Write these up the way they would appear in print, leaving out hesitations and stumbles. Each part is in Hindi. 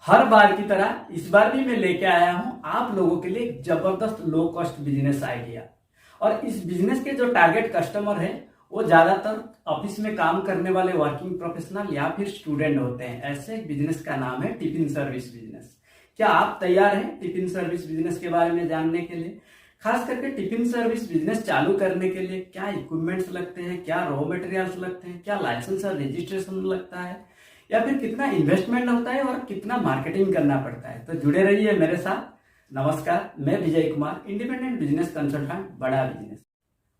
हर बार की तरह इस बार भी मैं लेके आया हूं आप लोगों के लिए एक जबरदस्त लो कॉस्ट बिजनेस आइडिया। और इस बिजनेस के जो टारगेट कस्टमर है वो ज्यादातर ऑफिस में काम करने वाले वर्किंग प्रोफेशनल या फिर स्टूडेंट होते हैं। ऐसे एक बिजनेस का नाम है टिफिन सर्विस बिजनेस। क्या आप तैयार हैं टिफिन सर्विस बिजनेस के बारे में जानने के लिए? खास करके टिफिन सर्विस बिजनेस चालू करने के लिए क्या इक्विपमेंट्स लगते हैं, क्या रॉ मटेरियल्स लगते हैं, क्या लाइसेंस और रजिस्ट्रेशन लगता है, या फिर कितना इन्वेस्टमेंट होता है और कितना मार्केटिंग करना पड़ता है। तो जुड़े रहिए मेरे साथ। नमस्कार, मैं Vijay Kumar, independent business consultant, बड़ा बिजनेस।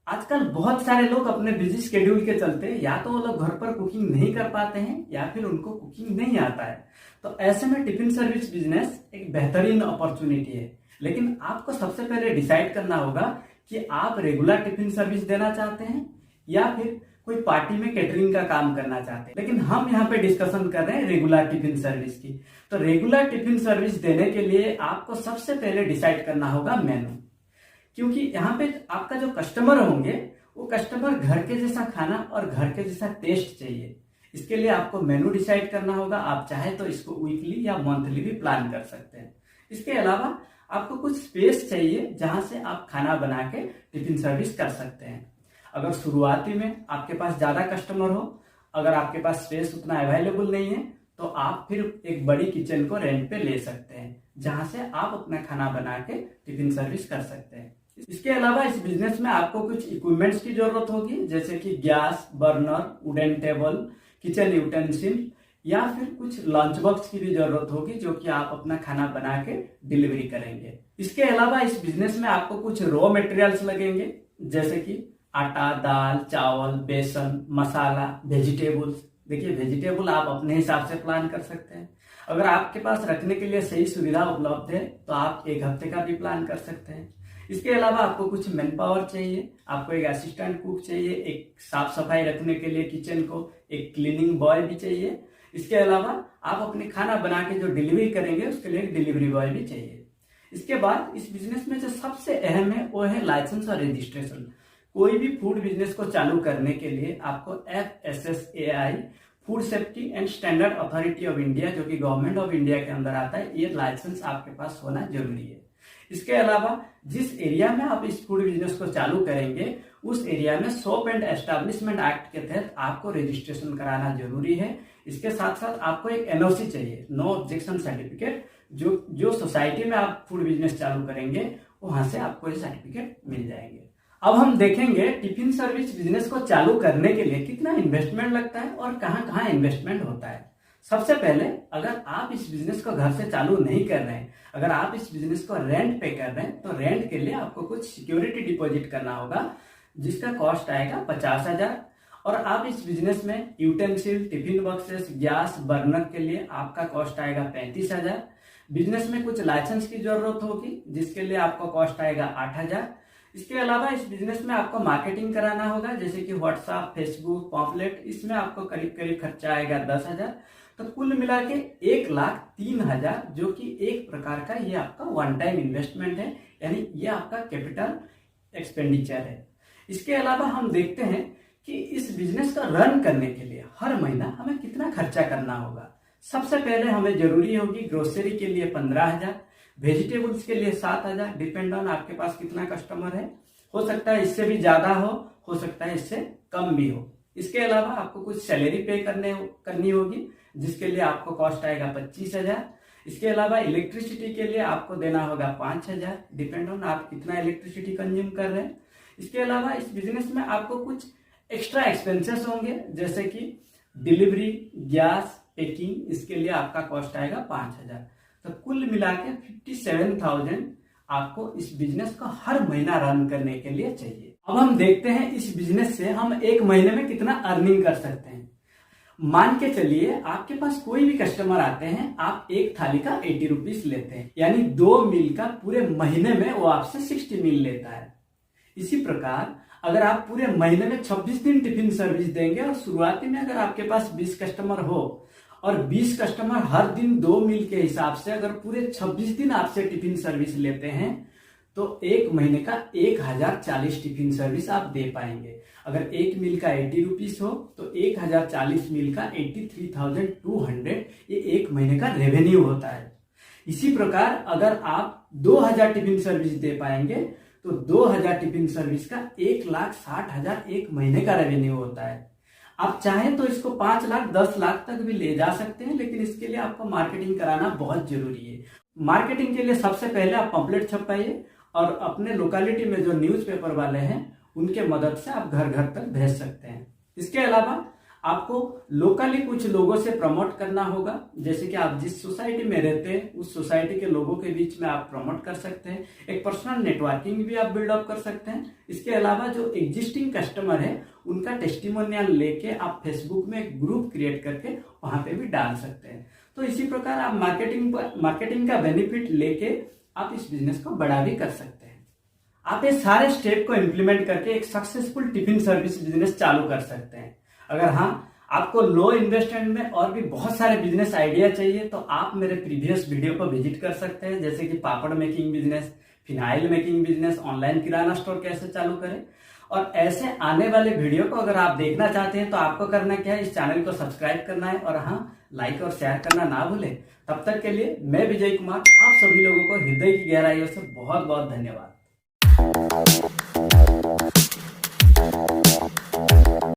आजकल बहुत सारे लोग अपने बिजी शेड्यूल के चलते या तो वो लोग घर पर कुकिंग नहीं कर पाते हैं या फिर उनको कुकिंग नहीं आता है। तो ऐसे में टिफिन सर्विस बिजनेस एक बेहतरीन अपॉर्चुनिटी है। लेकिन आपको सबसे पहले डिसाइड करना होगा कि आप रेगुलर टिफिन सर्विस देना चाहते हैं या फिर कोई पार्टी में कैटरिंग का काम करना चाहते हैं। लेकिन हम यहाँ पे डिस्कशन कर रहे हैं रेगुलर टिफिन सर्विस की। तो रेगुलर टिफिन सर्विस देने के लिए आपको सबसे पहले डिसाइड करना होगा मेनू, क्योंकि यहाँ पे आपका जो कस्टमर होंगे वो कस्टमर घर के जैसा खाना और घर के जैसा टेस्ट चाहिए। इसके लिए आपको मेनू डिसाइड करना होगा। आप चाहे तो इसको वीकली या मंथली भी प्लान कर सकते हैं। इसके अलावा आपको कुछ स्पेस चाहिए जहां से आप खाना बना के टिफिन सर्विस कर सकते हैं। अगर शुरुआती में आपके पास ज्यादा कस्टमर हो, अगर आपके पास स्पेस उतना अवेलेबल नहीं है, तो आप फिर एक बड़ी किचन को रेंट पे ले सकते हैं जहां से आप अपना खाना बना के टिफिन सर्विस कर सकते हैं। इसके अलावा इस बिजनेस में आपको कुछ इक्विपमेंट्स की जरूरत होगी, जैसे कि gas, burner, wooden table, kitchen utensil या फिर कुछ लंच बॉक्स की भी जरूरत होगी जो कि आप अपना खाना बना के डिलीवरी करेंगे। इसके अलावा इस बिजनेस में आपको कुछ रॉ मटेरियल्स लगेंगे, जैसे कि आटा, दाल, चावल, बेसन, मसाला, वेजिटेबल्स। देखिए, वेजिटेबल आप अपने हिसाब से प्लान कर सकते हैं। अगर आपके पास रखने के लिए सही सुविधा उपलब्ध है तो आप एक हफ्ते का भी प्लान कर सकते हैं। इसके अलावा आपको कुछ मैन पावर चाहिए, आपको एक असिस्टेंट कुक चाहिए, एक साफ सफाई रखने के लिए किचन को एक क्लीनिंग बॉय भी चाहिए। इसके अलावा आप अपने खाना बना के जो डिलीवरी करेंगे उसके लिए एक डिलीवरी बॉय भी चाहिए। इसके बाद इस बिजनेस में जो सबसे अहम है वो है लाइसेंस और रजिस्ट्रेशन। कोई भी फूड बिजनेस को चालू करने के लिए आपको FSSAI, food safety and standard authority of India, जो कि गवर्नमेंट ऑफ इंडिया के अंदर आता है, ये लाइसेंस आपके पास होना जरूरी है। इसके अलावा जिस एरिया में आप इस फूड बिजनेस को चालू करेंगे उस एरिया में सोप एंड एस्टेब्लिशमेंट एक्ट के तहत आपको रजिस्ट्रेशन कराना जरूरी है। इसके साथ साथ आपको एक NOC चाहिए, नो ऑब्जेक्शन सर्टिफिकेट। जो सोसाइटी में आप फूड बिजनेस चालू करेंगे वहां से आपको ये सर्टिफिकेट मिल जाएंगे। अब हम देखेंगे टिफिन सर्विस बिजनेस को चालू करने के लिए कितना इन्वेस्टमेंट लगता है और कहाँ कहाँ इन्वेस्टमेंट होता है। सबसे पहले, अगर आप इस बिजनेस को घर से चालू नहीं कर रहे हैं, अगर आप इस बिजनेस को रेंट पे कर रहे हैं, तो रेंट के लिए आपको कुछ सिक्योरिटी डिपॉजिट करना होगा जिसका कॉस्ट आएगा 50,000। और आप इस बिजनेस में utensil, tiffin boxes, gas, burner के लिए आपका कॉस्ट आएगा 35,000। बिजनेस में कुछ लाइसेंस की जरूरत होगी जिसके लिए आपको कॉस्ट आएगा 8,000। इसके अलावा इस बिजनेस में आपको मार्केटिंग कराना होगा, जैसे कि व्हाट्सएप, फेसबुक, पॉम्पलेट। इसमें आपको करीब करीब खर्चा आएगा 10,000। तो कुल मिला के 1,03,000, जो कि एक प्रकार का ये आपका वन टाइम इन्वेस्टमेंट है, यानी ये आपका कैपिटल एक्सपेंडिचर है। इसके अलावा हम देखते हैं कि इस बिजनेस का रन करने के लिए हर महीना हमें कितना खर्चा करना होगा। सबसे पहले हमें जरूरी होगी ग्रोसरी के लिए 15,000, वेजिटेबल्स के लिए 7,000। डिपेंड ऑन आपके पास कितना कस्टमर है, हो सकता है इससे भी ज्यादा हो सकता है इससे कम भी हो। इसके अलावा आपको कुछ सैलरी पे करनी होगी जिसके लिए आपको कॉस्ट आएगा 25,000। इसके अलावा इलेक्ट्रिसिटी के लिए आपको देना होगा 5,000, डिपेंड ऑन आप कितना इलेक्ट्रिसिटी कंज्यूम कर रहे हैं। इसके अलावा इस बिजनेस में आपको कुछ एक्स्ट्रा एक्सपेंसेस होंगे, जैसे कि डिलीवरी, गैस, पैकिंग। इसके लिए आपका कॉस्ट आएगा 5,000। तो कुल मिला के 57,000 आपको इस बिजनेस को हर महीना रन करने के लिए चाहिए। अब हम देखते हैं इस बिजनेस से हम एक महीने में कितना अर्निंग कर सकते हैं। मान के चलिए आपके पास कोई भी कस्टमर आते हैं, आप एक थाली का 80 रुपीज लेते हैं, यानी 2 मील का पूरे महीने में वो आपसे 60 मील लेता है। इसी प्रकार अगर आप पूरे महीने में 26 दिन टिफिन सर्विस देंगे और शुरुआती में अगर आपके पास 20 कस्टमर हो और 20 कस्टमर हर दिन 2 मील के हिसाब से अगर पूरे 26 दिन आपसे टिफिन सर्विस लेते हैं, तो एक महीने का 1040 टिफिन सर्विस आप दे पाएंगे। अगर एक मील का 80 रुपीज हो तो 1040 मील का 83,200 ये एक महीने का रेवेन्यू होता है। इसी प्रकार अगर आप 2000 टिफिन सर्विस दे पाएंगे तो 2000 टिफिन सर्विस का 1,60,000 एक महीने का रेवेन्यू होता है। आप चाहें तो इसको 5 लाख 10 लाख तक भी ले जा सकते हैं, लेकिन इसके लिए आपको मार्केटिंग कराना बहुत जरूरी है। मार्केटिंग के लिए सबसे पहले आप पंपलेट छपवाइए और अपने लोकेलिटी में जो न्यूज़पेपर वाले हैं उनके मदद से आप घर घर तक भेज सकते हैं। इसके अलावा आपको लोकली कुछ लोगों से प्रमोट करना होगा, जैसे कि आप जिस सोसाइटी में रहते हैं उस सोसाइटी के लोगों के बीच में आप प्रमोट कर सकते हैं। एक पर्सनल नेटवर्किंग भी आप बिल्डअप कर सकते हैं। इसके अलावा जो एग्जिस्टिंग कस्टमर है उनका टेस्टिमोनियल लेके आप फेसबुक में एक ग्रुप क्रिएट करके वहां पे भी डाल सकते हैं। तो इसी प्रकार आप मार्केटिंग का बेनिफिट लेके आप इस बिजनेस को बड़ा भी कर सकते हैं। आप ये सारे स्टेप को इम्प्लीमेंट करके एक सक्सेसफुल टिफिन सर्विस बिजनेस चालू कर सकते हैं। अगर हाँ आपको लो इन्वेस्टमेंट में और भी बहुत सारे बिजनेस आइडिया चाहिए तो आप मेरे प्रीवियस वीडियो को विजिट कर सकते हैं, जैसे कि papad making business, phenyl making business, online kirana store कैसे चालू करें। और ऐसे आने वाले वीडियो को अगर आप देखना चाहते हैं तो आपको करना क्या है, इस चैनल को सब्सक्राइब करना है और हाँ लाइक और शेयर करना ना भूलें। तब तक के लिए मैं विजय कुमार आप सभी लोगों को हृदय की गहराइयों से बहुत बहुत धन्यवाद।